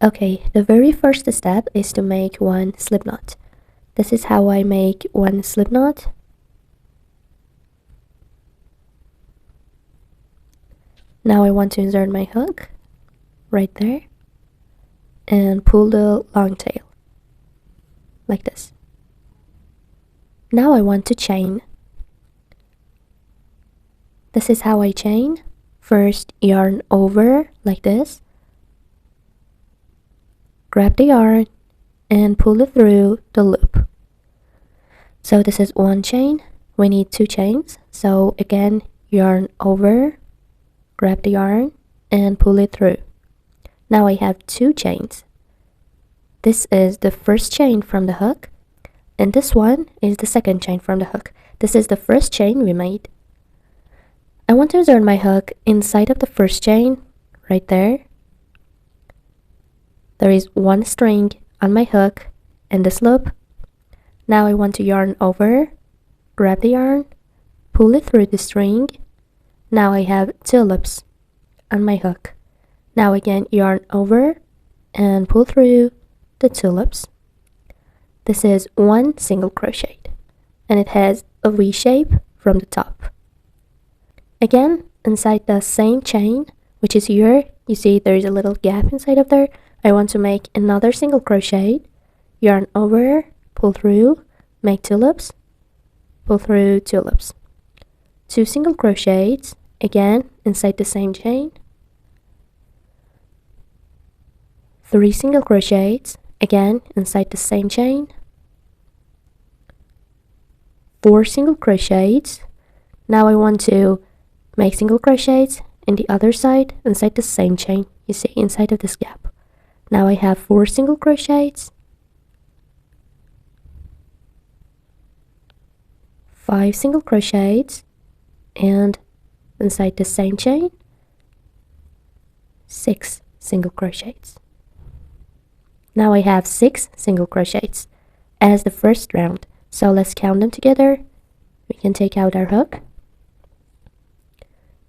Okay, the very first step is to make one slip knot. This is how I make one slip knot. Now I want to insert my hook right there and pull the long tail like this. Now I want to chain. This is how I chain. First, yarn over like this, grab the yarn and pull it through the loop. So this is one chain. We need two chains. So again, yarn over, grab the yarn and pull it through. Now I have two chains. This is the first chain from the hook, and this one is the second chain from the hook. This is the first chain we made. I want to insert my hook inside of the first chain right there. There is one string on my hook in this loop. Now I want to yarn over, grab the yarn, pull it through the string. Now I have two loops on my hook. Now again, yarn over and pull through the two loops. This is one single crochet and it has a V shape from the top. Again, inside the same chain, which is here, you see there is a little gap inside of there. I want to make another single crochet, yarn over, pull through, make two loops, pull through two loops. Two single crochets, again, inside the same chain. Three single crochets, again, inside the same chain. Four single crochets. Now I want to make single crochets in the other side inside the same chain, you see, inside of this gap. Now I have four single crochets, five single crochets, and inside the same chain, six single crochets. Now I have six single crochets as the first round. So let's count them together. We can take out our hook.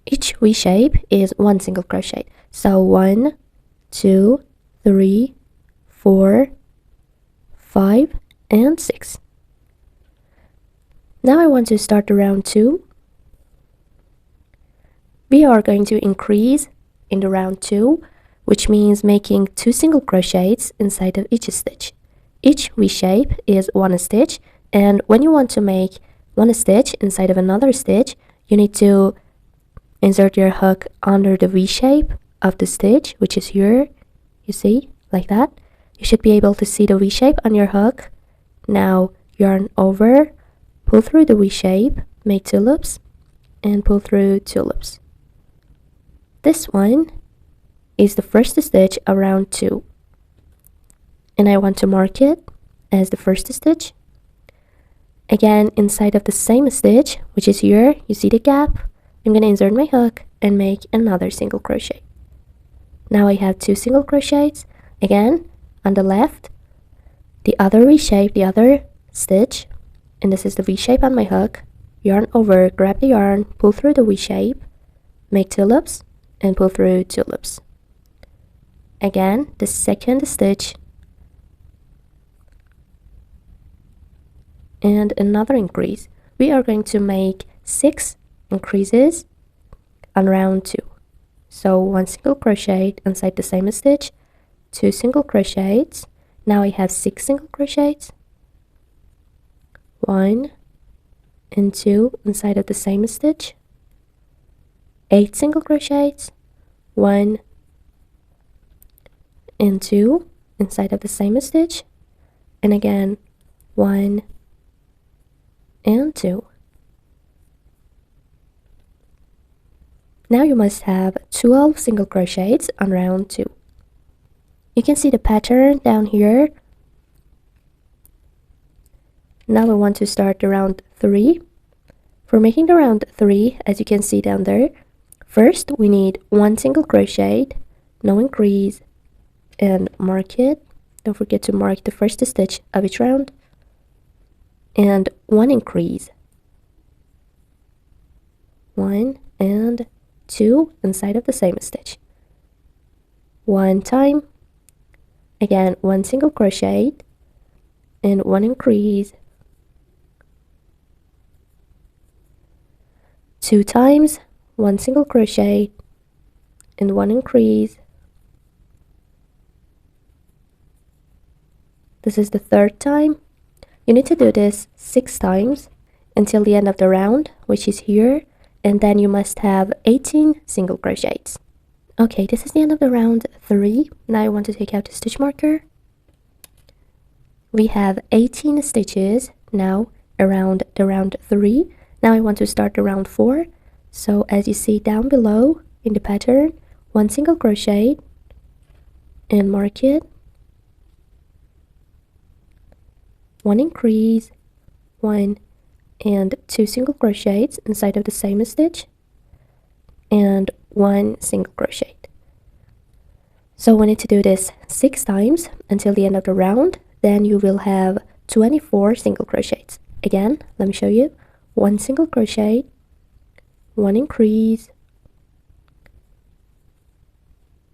Each V shape is one single crochet. So 1, 2, 3, 4, 5, and 6. Now I want to start the round 2. We are going to increase in the round 2, which means making two single crochets inside of each stitch. Each V shape is one stitch, and when you want to make one stitch inside of another stitch, you need to insert your hook under the V shape of the stitch, which is here, you see, like that. You should be able to see the V shape on your hook. Now yarn over, pull through the V shape, make two loops, and pull through two loops. This one is the first stitch of round 2, and I want to mark it as the first stitch. Again, inside of the same stitch, which is here, you see the gap. I'm going to insert my hook and make another single crochet. Now I have two single crochets. Again, on the left, the other V shape, the other stitch, and this is the V shape on my hook. Yarn over, grab the yarn, pull through the V shape, make two loops, and pull through two loops. Again, the second stitch, and another increase. We are going to make 6 increases on round 2. So one single crochet inside the same stitch, two single crochets. Now I have 6 single crochets, 1 and 2 inside of the same stitch, 8 single crochets, 1 and 2 inside of the same stitch, and again 1 and 2. Now you must have 12 single crochets on round 2. You can see the pattern down here. Now I want to start the round 3. For making the round 3, as you can see down there, first we need one single crochet, no increase, and mark it. Don't forget to mark the first stitch of each round, and one increase, 1 and 2 inside of the same stitch. One time, Again, 1 single crochet and 1 increase, 2 times, 1 single crochet and 1 increase. This is the third time. You need to do this 6 times until the end of the round, which is here, and then you must have 18 single crochets. Okay, this is the end of the round 3. Now I want to take out the stitch marker. We have 18 stitches now around the round 3. Now I want to start the round 4. So as you see down below in the pattern, 1 single crochet and mark it, 1 increase, 1 and 2 single crochets inside of the same stitch, and 1 single crochet. So we need to do this 6 times until the end of the round. Then you will have 24 single crochets. Again, let me show you. 1 single crochet, 1 increase,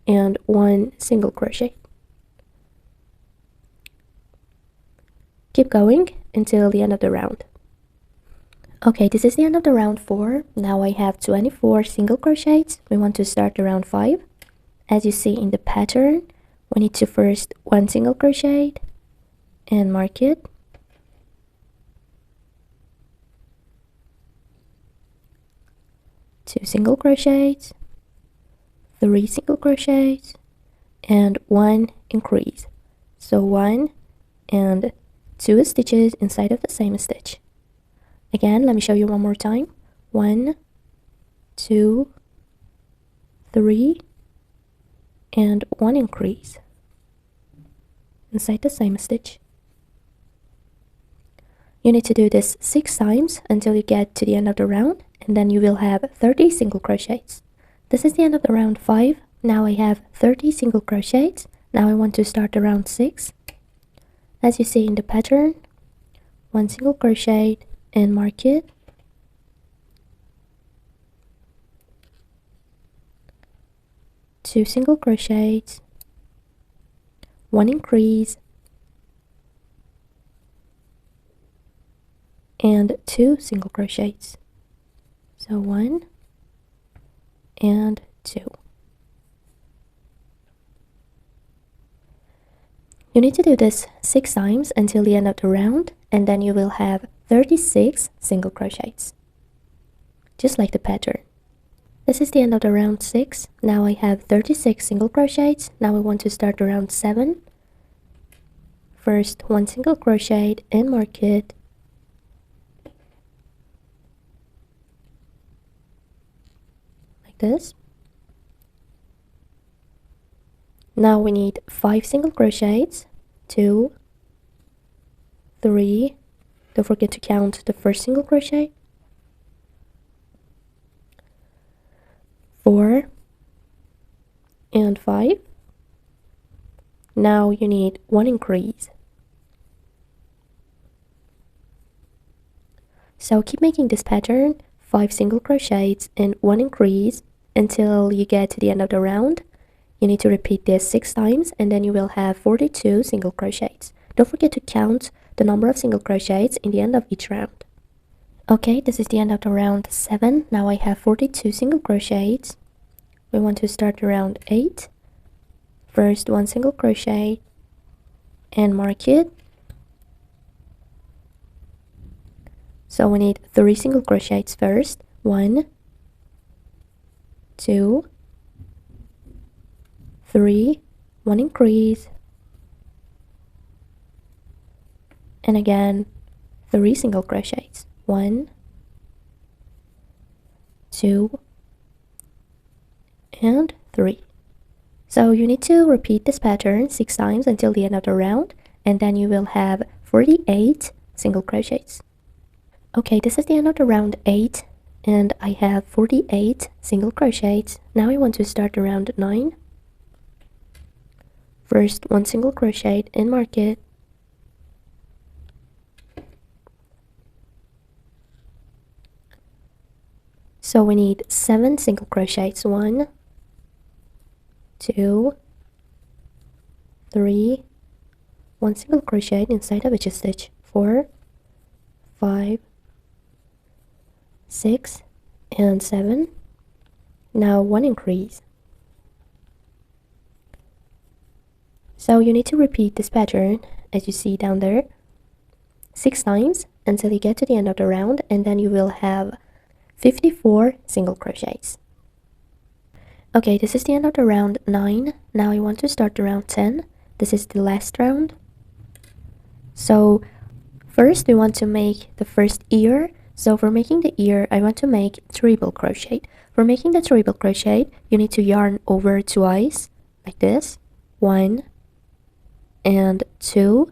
and 1 single crochet. Keep going until the end of the round. Okay, this is the end of the round 4. Now I have 24 single crochets. We want to start the round 5. As you see in the pattern, we need to first 1 single crochet and mark it. 2 single crochets, 3 single crochets, and 1 increase. So 1 and 2 stitches inside of the same stitch. Again, let me show you one more time. 1, 2, 3, and 1 increase inside the same stitch. You need to do this 6 times until you get to the end of the round, and then you will have 30 single crochets. This is the end of the round 5. Now I have 30 single crochets. Now I want to start the round 6. As you see in the pattern, 1 single crochet and mark it. 2 single crochets, 1 increase, and 2 single crochets. So 1 and 2. You need to do this 6 times until the end of the round, and then you will have 36 single crochets, just like the pattern. This is the end of the round 6. Now I have 36 single crochets. Now I want to start the round 7. First, 1 single crochet and mark it. Like this. Now we need 5 single crochets. 2, 3. Don't forget to count the first single crochet. 4 and 5. Now you need 1 increase. So keep making this pattern, 5 single crochets and 1 increase until you get to the end of the round. You need to repeat this 6 times, and then you will have 42 single crochets. Don't forget to count the number of single crochets in the end of each round. Okay, this is the end of the round 7. Now I have 42 single crochets. We want to start the round 8. First, 1 single crochet and mark it. So we need 3 single crochets first. 1, 2, 3, 1 increase, and again 3 single crochets. 1, 2, and 3. So you need to repeat this pattern 6 times until the end of the round, and then you will have 48 single crochets. Okay, this is the end of the round 8, and I have 48 single crochets. Now I want to start the round 9. First, 1 single crochet and mark it. So we need 7 single crochets. 1, 2, 3, 1 single crochet inside of each stitch, 4, 5, 6, and 7. Now 1 increase. So you need to repeat this pattern as you see down there 6 times until you get to the end of the round, and then you will have 54 single crochets. Okay, this is the end of the round 9. Now I want to start the round 10. This is the last round. So first we want to make the first ear. So for making the ear, I want to make treble crochet. For making the treble crochet, you need to yarn over twice, like this, 1 and 2.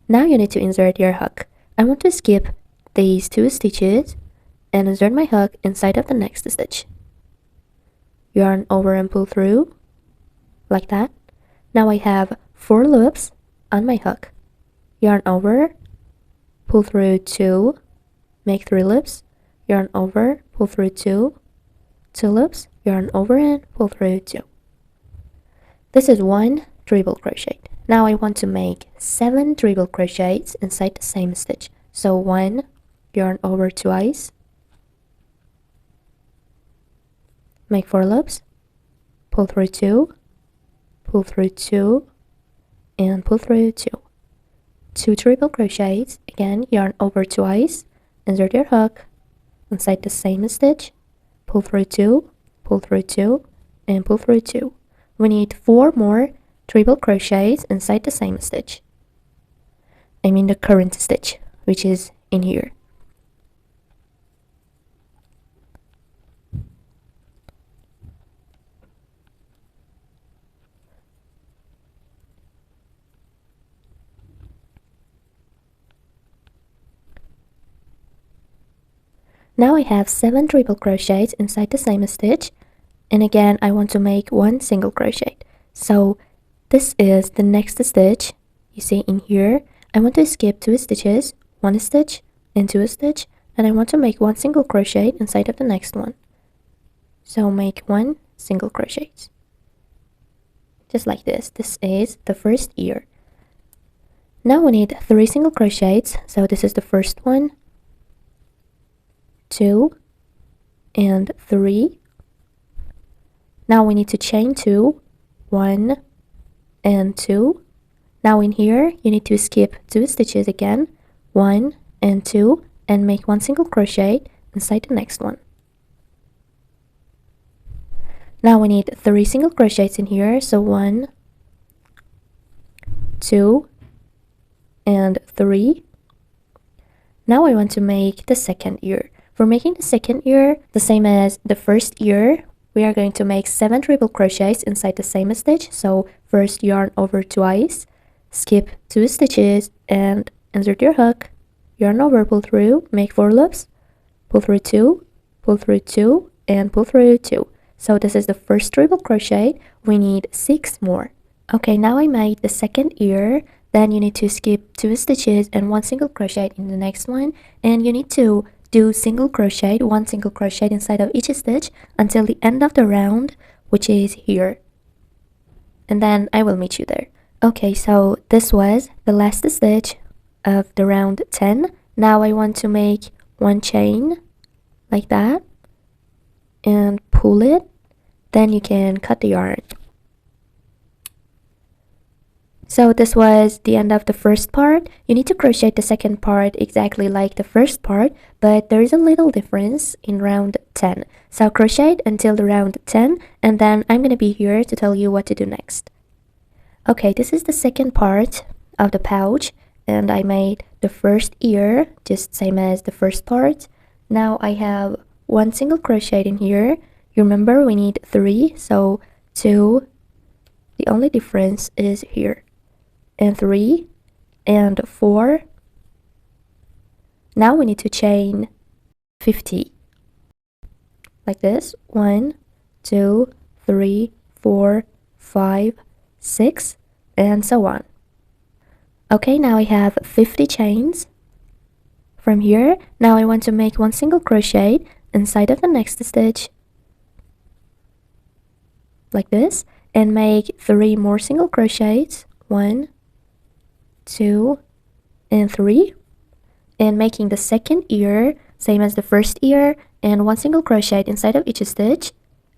Now you need to insert your hook. I want to skip these 2 stitches and insert my hook inside of the next stitch. Yarn over and pull through, like that. Now I have 4 loops on my hook. Yarn over, pull through 2, make 3 loops, yarn over, pull through 2, 2 loops, yarn over and pull through 2. This is 1 treble crochet. Now I want to make 7 treble crochets inside the same stitch. So 1, yarn over twice, make 4 loops, pull through 2, pull through 2, and pull through 2. 2 treble crochets, again yarn over twice, insert your hook inside the same stitch, pull through 2, pull through 2, and pull through 2. We need 4 more treble crochets inside the same stitch. I mean the current stitch, which is in here. Now I have 7 treble crochets inside the same stitch, and again I want to make 1 single crochet. So this is the next stitch. You see in here, I want to skip 2 stitches, 1 stitch and 2 stitch, and I want to make 1 single crochet inside of the next one. So make 1 single crochet. Just like this. This is the first ear. Now we need 3 single crochets. So this is the first one, 2 and 3. Now we need to chain 2, 1 and 2. Now in here you need to skip 2 stitches again, 1 and 2, and make 1 single crochet inside the next one. Now we need 3 single crochets in here, so 1, 2 and 3. Now I want to make the second ear. For making the second ear, the same as the first ear, we are going to make 7 treble crochets inside the same stitch. So first yarn over twice, skip 2 stitches and insert your hook, yarn over, pull through, make 4 loops, pull through 2, pull through 2, and pull through 2. So this is the first treble crochet. We need 6 more. Okay, now I made the second ear. Then you need to skip 2 stitches and 1 single crochet in the next one, and you need to do single crochet, 1 single crochet inside of each stitch until the end of the round, which is here, and then I will meet you there. Okay, so this was the last stitch of the round 10. Now I want to make 1 chain like that and pull it, then you can cut the yarn. So this was the end of the first part. You need to crochet the second part exactly like the first part, but there is a little difference in round 10. So crochet until the round 10, and then I'm going to be here to tell you what to do next. Okay, this is the second part of the pouch, and I made the first ear, just same as the first part. Now I have 1 single crochet in here. You remember we need 3, so 2. The only difference is here. And 3 and 4. Now we need to chain 50 like this, 1, 2, 3, 4, 5, 6, and so on. Okay, now I have 50 chains from here. Now I want to make 1 single crochet inside of the next stitch like this, and make 3 more single crochets, 1, 2, and 3, and making the second ear same as the first ear, and 1 single crochet inside of each stitch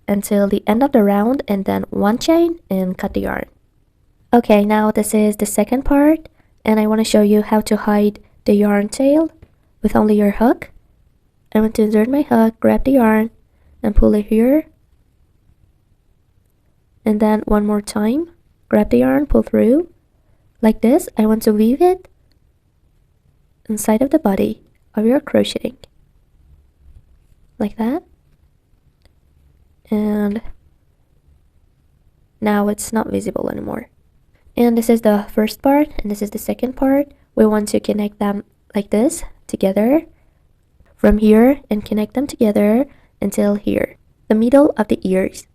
until the end of the round, and then 1 chain and cut the yarn. Okay, now this is the second part, and I want to show you how to hide the yarn tail with only your hook. I want to insert my hook, grab the yarn, and pull it here, and then one more time, grab the yarn, pull through, like this. I want to weave it inside of the body of your crocheting, like that. And now it's not visible anymore. And this is the first part, and this is the second part. We want to connect them like this together from here, and connect them together until here, the middle of the ears.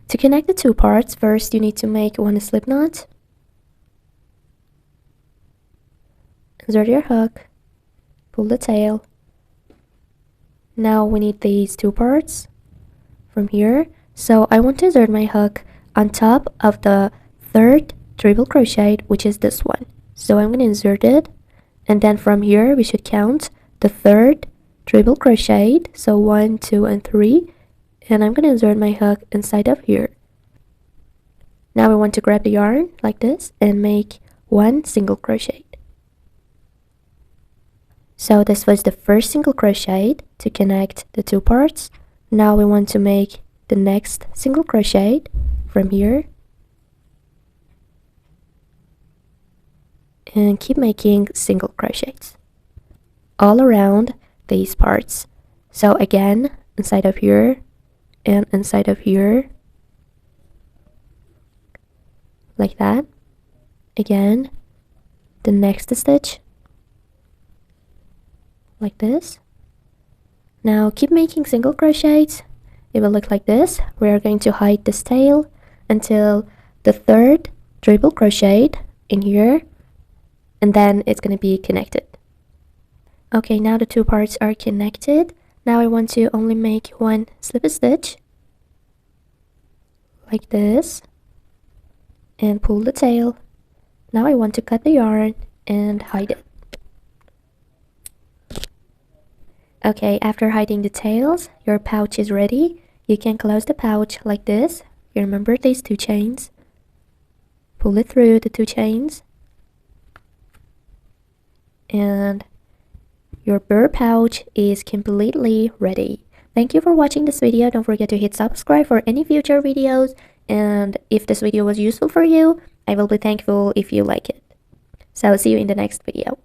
To connect the two parts, first you need to make 1 slip knot, insert your hook, pull the tail. Now we need these two parts from here, so I want to insert my hook on top of the third triple crochet, which is this one. So I'm going to insert it, and then from here we should count the third triple crochet, so 1, 2, and 3, and I'm going to insert my hook inside of here. Now we want to grab the yarn like this and make 1 single crochet. So this was the first single crochet to connect the two parts. Now we want to make the next single crochet from here, and keep making single crochets all around these parts. So again, inside of here and inside of here, like that. Again, the next stitch like this. Now keep making single crochets. It will look like this. We are going to hide this tail until the third triple crochet in here, and then it's going to be connected. Okay, now the two parts are connected. Now I want to only make 1 slip stitch like this and pull the tail. Now I want to cut the yarn and hide it. Okay, after hiding the tails, your pouch is ready. You can close the pouch like this. You remember these 2 chains. Pull it through the 2 chains, and your burr pouch is completely ready. Thank you for watching this video. Don't forget to hit subscribe for any future videos, and if this video was useful for you, I will be thankful if you like it. So see you in the next video.